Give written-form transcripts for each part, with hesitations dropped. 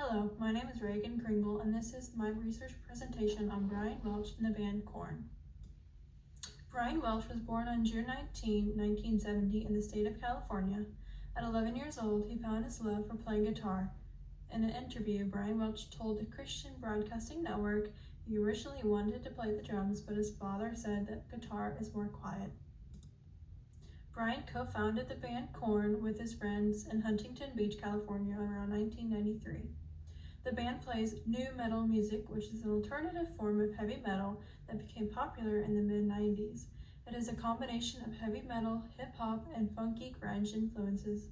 Hello, my name is Raegan Kringel, and this is my research presentation on Brian Welch and the band Korn. Brian Welch was born on June 19, 1970 in the state of California. At 11 years old, he found his love for playing guitar. In an interview, Brian Welch told the Christian Broadcasting Network he originally wanted to play the drums, but his father said that guitar is more quiet. Brian co-founded the band Korn with his friends in Huntington Beach, California around 1993. The band plays nu metal music, which is an alternative form of heavy metal that became popular in the mid-90s. It is a combination of heavy metal, hip-hop, and funky grunge influences.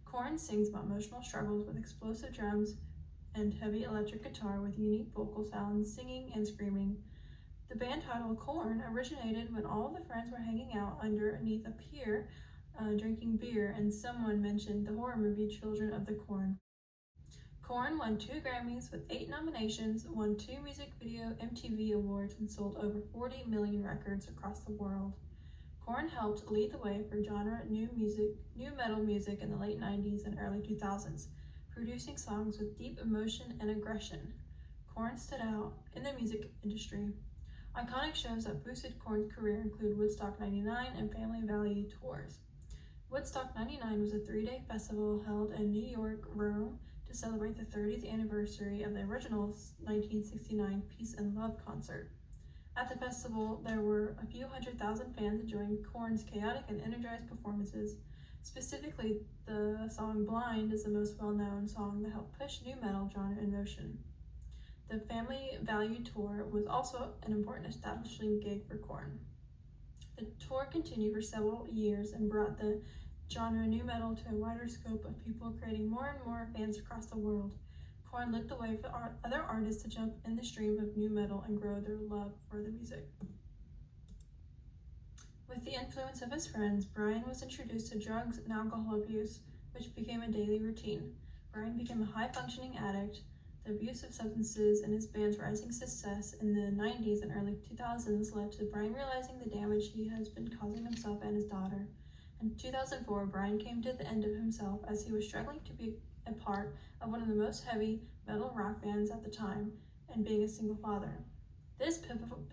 Korn sings about emotional struggles with explosive drums and heavy electric guitar with unique vocal sounds, singing and screaming. The band title Korn originated when all the friends were hanging out underneath a pier drinking beer, and someone mentioned the horror movie Children of the Corn. Korn won 2 Grammys with 8 nominations, won 2 music video MTV awards, and sold over 40 million records across the world. Korn helped lead the way for genre nu metal music in the late 90s and early 2000s, producing songs with deep emotion and aggression. Korn stood out in the music industry. Iconic shows that boosted Korn's career include Woodstock 99 and Family Value tours. Woodstock 99 was a 3-day festival held in New York, Rome, to celebrate the 30th anniversary of the original 1969 Peace and Love concert. At the festival, there were a few 100,000 fans enjoying Korn's chaotic and energized performances. Specifically, the song Blind is the most well-known song that helped push nu metal genre in motion. The Family Value Tour was also an important establishing gig for Korn. The tour continued for several years and brought the genre nu metal to a wider scope of people, creating more and more fans across the world. Korn lit the way for other artists to jump in the stream of nu metal and grow their love for the music. With the influence of his friends, Brian was introduced to drugs and alcohol abuse, which became a daily routine. Brian became a high-functioning addict. The abuse of substances and his band's rising success in the 90s and early 2000s led to Brian realizing the damage he has been causing himself and his daughter. In 2004, Brian came to the end of himself as he was struggling to be a part of one of the most heavy metal rock bands at the time and being a single father. This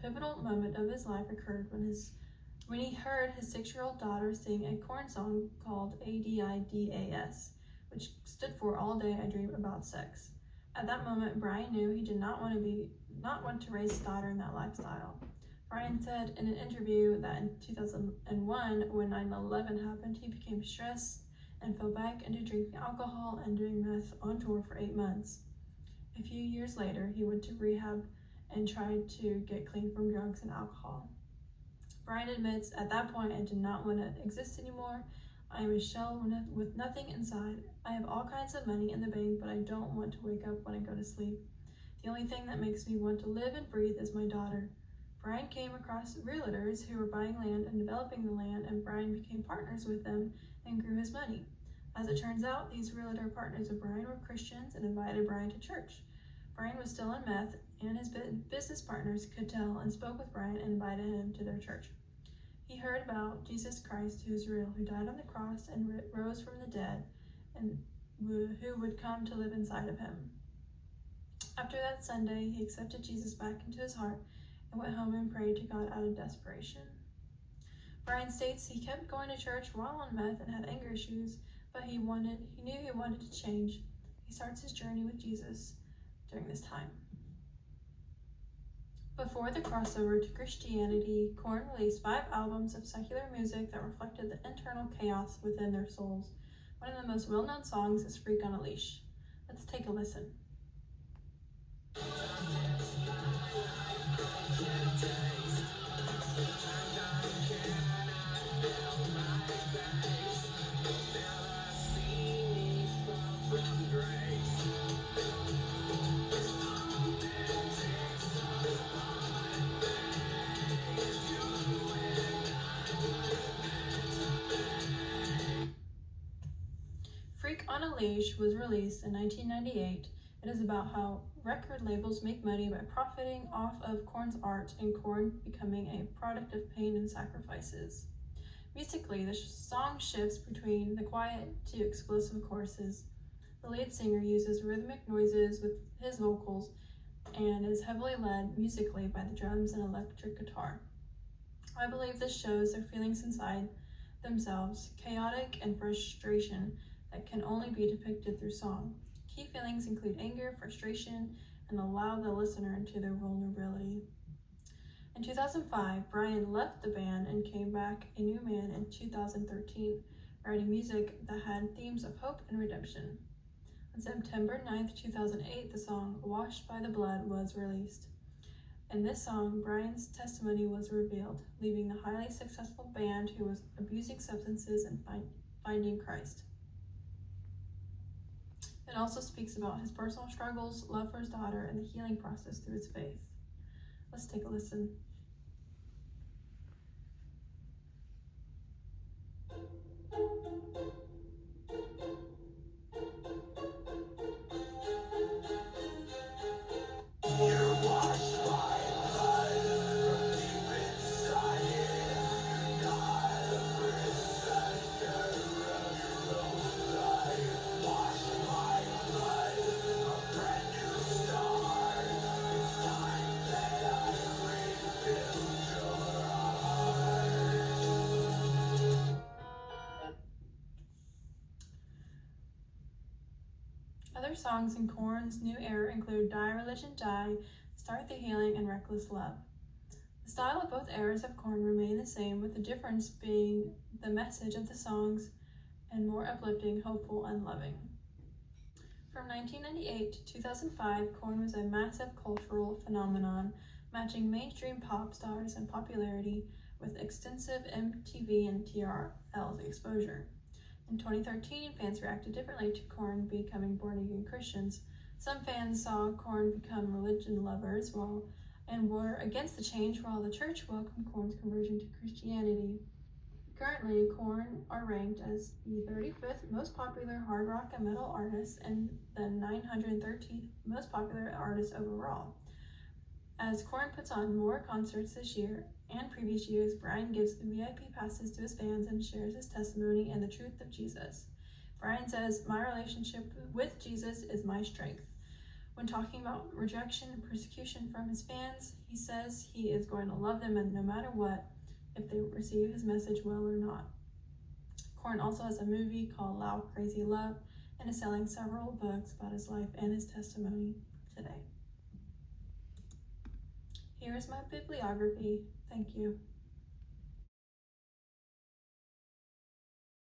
pivotal moment of his life occurred when he heard his 6-year-old daughter sing a Korn song called AIDS, which stood for All Day I Dream About Sex. At that moment, Brian knew he did not want to raise his daughter in that lifestyle. Brian said in an interview that in 2001, when 9/11 happened, he became stressed and fell back into drinking alcohol and doing meth on tour for 8 months. A few years later, he went to rehab and tried to get clean from drugs and alcohol. Brian admits, at that point, I did not want to exist anymore. I am a shell with nothing inside. I have all kinds of money in the bank, but I don't want to wake up when I go to sleep. The only thing that makes me want to live and breathe is my daughter. Brian came across realtors who were buying land and developing the land, and Brian became partners with them and grew his money. As it turns out, these realtor partners of Brian were Christians and invited Brian to church. Brian was still on meth, and his business partners could tell and spoke with Brian and invited him to their church. He heard about Jesus Christ, who is real, who died on the cross and rose from the dead, and who would come to live inside of him. After that Sunday, he accepted Jesus back into his heart and went home and prayed to God out of desperation. Brian states he kept going to church while on meth and had anger issues, but he knew he wanted to change. He starts his journey with Jesus during this time. Before the crossover to Christianity, Korn released 5 albums of secular music that reflected the internal chaos within their souls. One of the most well-known songs is Freak on a Leash. Let's take a listen. Freak on a Leash was released in 1998. It is about how record labels make money by profiting off of Korn's art and Korn becoming a product of pain and sacrifices. Musically, the song shifts between the quiet to explosive choruses. The lead singer uses rhythmic noises with his vocals and is heavily led musically by the drums and electric guitar. I believe this shows their feelings inside themselves, chaotic and frustration that can only be depicted through song. Key feelings include anger, frustration, and allow the listener into their vulnerability. In 2005, Brian left the band and came back a new man in 2013, writing music that had themes of hope and redemption. On September 9, 2008, the song Washed by the Blood was released. In this song, Brian's testimony was revealed, leaving the highly successful band who was abusing substances and finding Christ. It also speaks about his personal struggles, love for his daughter, and the healing process through his faith. Let's take a listen. Other songs in Korn's new era include Die Religion Die, Start the Healing, and Reckless Love. The style of both eras of Korn remain the same, with the difference being the message of the songs and more uplifting, hopeful, and loving. From 1998 to 2005, Korn was a massive cultural phenomenon, matching mainstream pop stars in popularity with extensive MTV and TRL exposure. In 2013, fans reacted differently to Korn becoming born-again Christians. Some fans saw Korn become religion lovers and were against the change, while the church welcomed Korn's conversion to Christianity. Currently, Korn are ranked as the 35th most popular hard rock and metal artist and the 913th most popular artist overall. As Korn puts on more concerts this year and previous years, Brian gives VIP passes to his fans and shares his testimony and the truth of Jesus. Brian says, "My relationship with Jesus is my strength." When talking about rejection and persecution from his fans, he says he is going to love them no matter what, if they receive his message well or not. Korn also has a movie called Loud Crazy Love and is selling several books about his life and his testimony today. Here is my bibliography. Thank you.